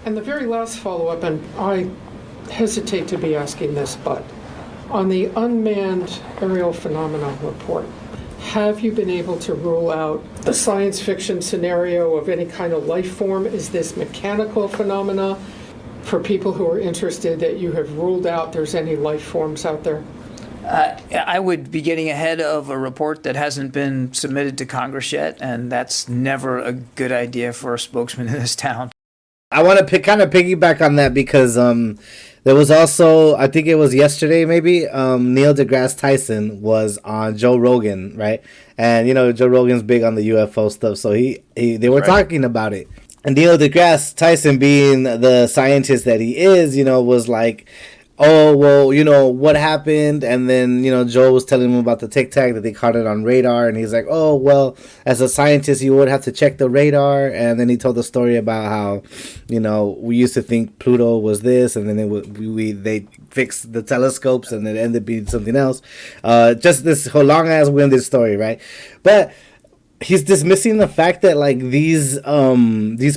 And the very last follow-up, and I hesitate to be asking this, but on the unmanned aerial phenomena report, have you been able to rule out the science fiction scenario of any kind of life form? Is this mechanical phenomena? For people who are interested, that you have ruled out there's any life forms out there? I would be getting ahead of a report that hasn't been submitted to Congress yet, and that's never a good idea for a spokesman in this town. I want to kind of piggyback on that because there was also, I think it was yesterday maybe, Neil deGrasse Tyson was on Joe Rogan, right? And, you know, Joe Rogan's big on the UFO stuff, so they were talking about it. And Neil deGrasse Tyson, being the scientist that he is, you know, was like, oh, well, you know, what happened? And then, you know, Joe was telling him about the Tic Tac, that they caught it on radar. And he's like, oh, well, as a scientist, you would have to check the radar. And then he told the story about how, you know, we used to think Pluto was this. And then they fixed the telescopes and it ended up being something else. Just this whole long-ass winded story, right? But he's dismissing the fact that, like, these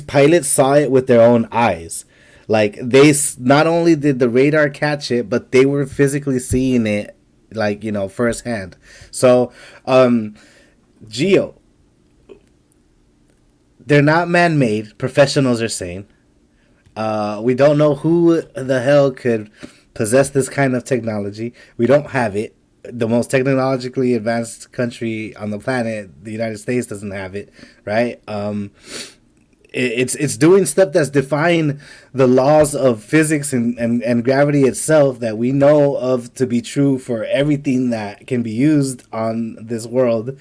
pilots saw it with their own eyes. Like, they not only did the radar catch it, but they were physically seeing it, like, you know, firsthand. So, Geo, they're not man-made, professionals are saying. We don't know who the hell could possess this kind of technology. We don't have it. The most technologically advanced country on the planet, the United States, doesn't have it, right? It's doing stuff that's defying the laws of physics and gravity itself that we know of to be true for everything that can be used on this world,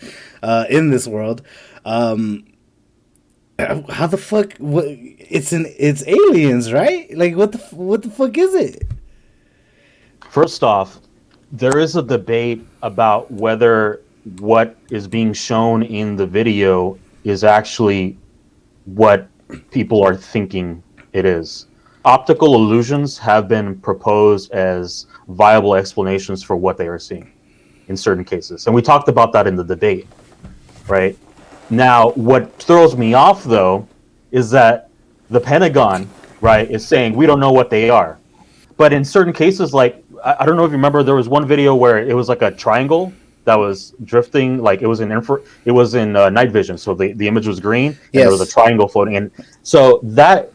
in this world. How the fuck? It's aliens, right? Like, what the fuck is it? First off, there is a debate about whether what is being shown in the video is actually what people are thinking it is. Optical illusions have been proposed as viable explanations for what they are seeing in certain cases. And we talked about that in the debate, right? Now, what throws me off, though, is that the Pentagon, right, is saying we don't know what they are. But in certain cases, like, I don't know if you remember, there was one video where it was like a triangle that was drifting, like it was in night vision, so the image was green, and there was a triangle floating in. So that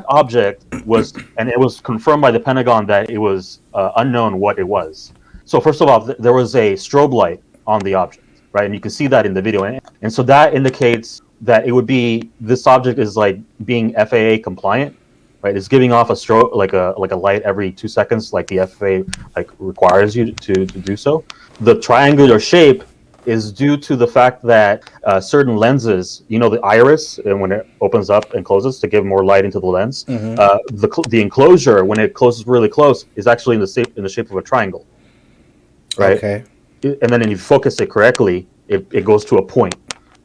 object was, and it was confirmed by the Pentagon that it was unknown what it was. So first of all, there was a strobe light on the object, right, and you can see that in the video, and so that indicates that it would be, this object is like being FAA compliant, right? It's giving off a strobe, like a light every 2 seconds, like the FAA like requires you to do so. The triangular shape is due to the fact that certain lenses, you know, the iris, and when it opens up and closes to give more light into the lens, the enclosure, when it closes really close, is actually in the shape of a triangle, right? Okay. And then if you focus it correctly, it goes to a point.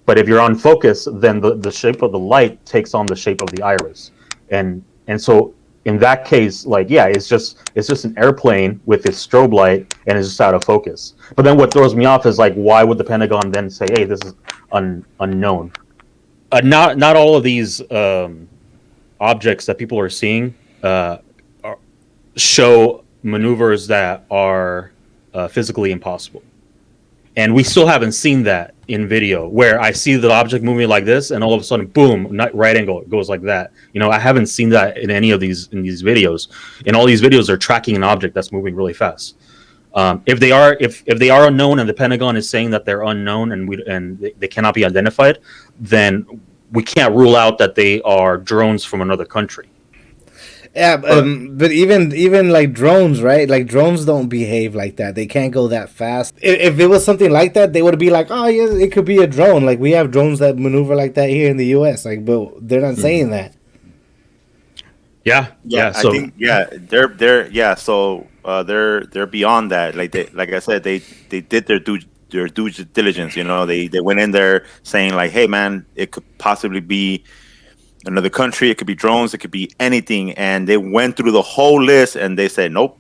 But if you're on focus, then the shape of the light takes on the shape of the iris, and so in that case, like, yeah, it's just an airplane with its strobe light, and it's just out of focus. But then what throws me off is, like, why would the Pentagon then say, hey, this is unknown? Not all of these objects that people are seeing show maneuvers that are physically impossible. And we still haven't seen that in video, where I see the object moving like this, and all of a sudden, boom, right angle, it goes like that. You know, I haven't seen that in any of these videos. In all these videos, they're tracking an object that's moving really fast. If they are unknown, and the Pentagon is saying that they're unknown and they cannot be identified, then we can't rule out that they are drones from another country. Yeah, but even like drones, right? Like, drones don't behave like that. They can't go that fast. If it was something like that, they would be like, oh, yeah, it could be a drone. Like, we have drones that maneuver like that here in the U.S. Like, but they're not saying that. Yeah. So, I think, they're beyond that. Like I said, they did their due diligence. You know, they went in there saying, like, hey, man, it could possibly be another country, it could be drones, it could be anything, and they went through the whole list and they said, nope,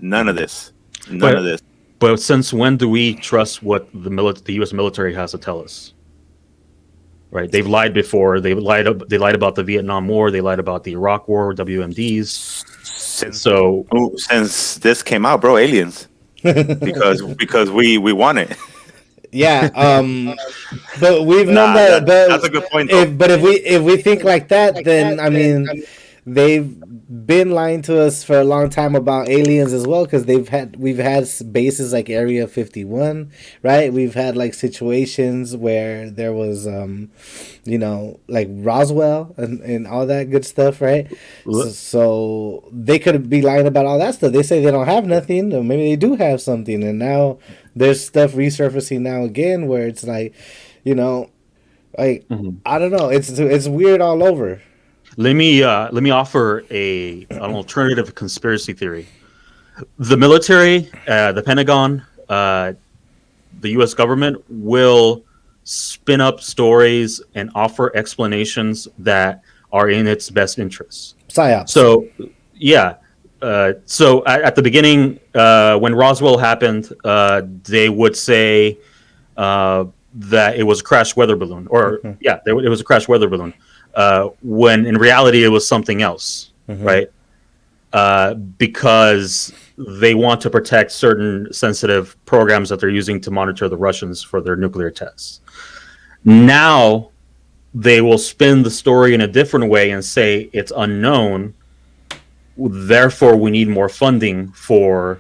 none of this. But since when do we trust what the U.S. military has to tell us? right? They've lied before. They lied about the Vietnam War. They lied about the Iraq War, WMDs. Since this came out, bro, aliens, because we want it. Yeah, but we've known that. That's a good point, though. If we think like that, then I mean, they've been lying to us for a long time about aliens as well, because we've had bases like Area 51, right? We've had like situations where there was like Roswell and all that good stuff, right? So they could be lying about all that stuff. They say they don't have nothing, or maybe they do have something, and now there's stuff resurfacing now again where it's like, I don't know, it's weird all over. Let me offer an alternative conspiracy theory. The military, the Pentagon, the U.S. government will spin up stories and offer explanations that are in its best interests. PSYOPs. So, yeah. So at the beginning, when Roswell happened, they would say that it was a crashed weather balloon, it was a crashed weather balloon. When in reality it was something else, right? Because they want to protect certain sensitive programs that they're using to monitor the Russians for their nuclear tests. Now they will spin the story in a different way and say it's unknown, therefore we need more funding for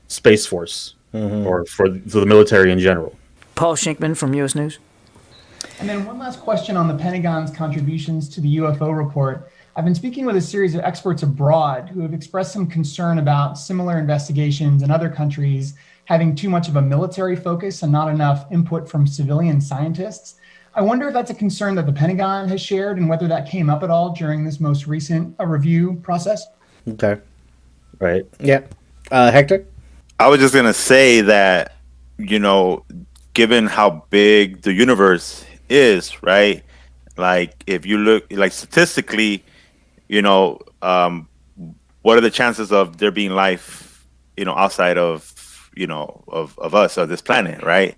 Space Force or for the military in general. Paul Shinkman from U.S. News. And then one last question on the Pentagon's contributions to the UFO report. I've been speaking with a series of experts abroad who have expressed some concern about similar investigations in other countries having too much of a military focus and not enough input from civilian scientists. I wonder if that's a concern that the Pentagon has shared and whether that came up at all during this most recent review process. Okay. Right. Yeah. Hector? I was just going to say that, given how big the universe is, right? Like, if you look, like, statistically, what are the chances of there being life, outside of, of us, of this planet, right?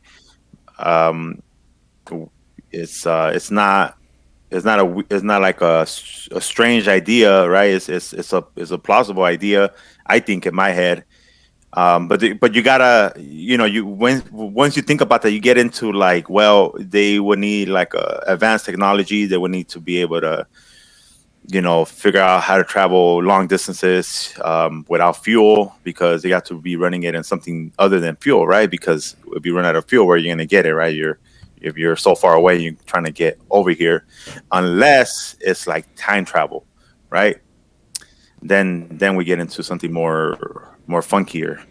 It's not like a strange idea, right? It's a plausible idea, I think, in my head. But you gotta, once you think about that, you get into like, well, they would need like advanced technology. They would need to be able to, figure out how to travel long distances without fuel, because they got to be running it in something other than fuel, right? Because if you run out of fuel, where are you gonna get it, right? If you're so far away, you're trying to get over here, unless it's like time travel, right? Then we get into something more funkier.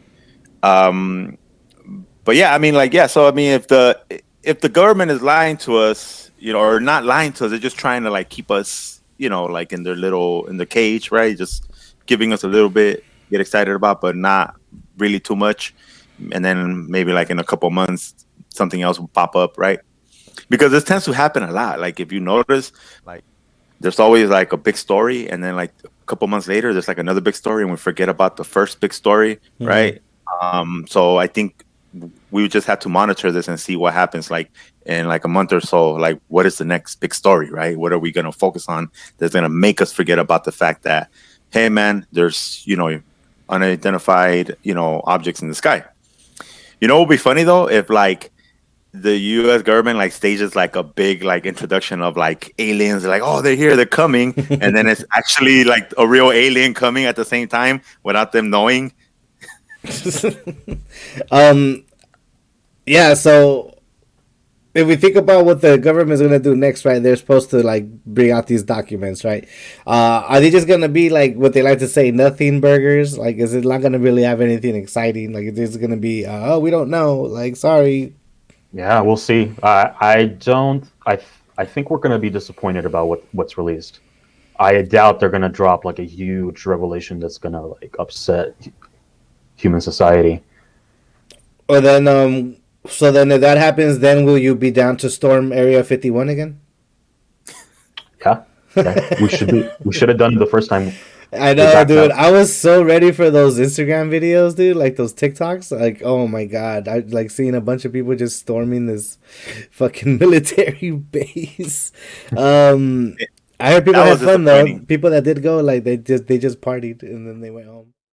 But yeah, I mean, like, yeah. So I mean, if the government is lying to us, or not lying to us, they're just trying to like keep us, like in the cage, right? Just giving us a little bit, get excited about, but not really too much. And then maybe like in a couple months, something else will pop up, right? Because this tends to happen a lot. Like, if you notice, like, there's always like a big story, and then like a couple months later, there's like another big story, and we forget about the first big story, right? So I think we just have to monitor this and see what happens, like in like a month or so. Like, what is the next big story, right? What are we going to focus on that's going to make us forget about the fact that, hey, man, there's unidentified objects in the sky. What would be funny though, if like the U.S. government like stages like a big like introduction of like aliens, like, oh, they're here, they're coming, and then it's actually like a real alien coming at the same time without them knowing. Yeah, so if we think about what the government is going to do next, right, they're supposed to like bring out these documents, right? Are they just going to be like what they like to say, nothing burgers? Like, is it not going to really have anything exciting? Like, it's going to be, oh, we don't know, like, sorry. Yeah, we'll see. I think we're going to be disappointed about what's released. I doubt they're going to drop like a huge revelation that's going to like upset human society. Or then, so then if that happens, then will you be down to storm Area 51 again? Yeah. We should have done it the first time. I They know, backed dude. out. I was so ready for those Instagram videos, dude. Like those TikToks. Like, oh my god, I like seeing a bunch of people just storming this fucking military base. I heard people That had was fun though. disappointing. People that did go, like they just partied and then they went home.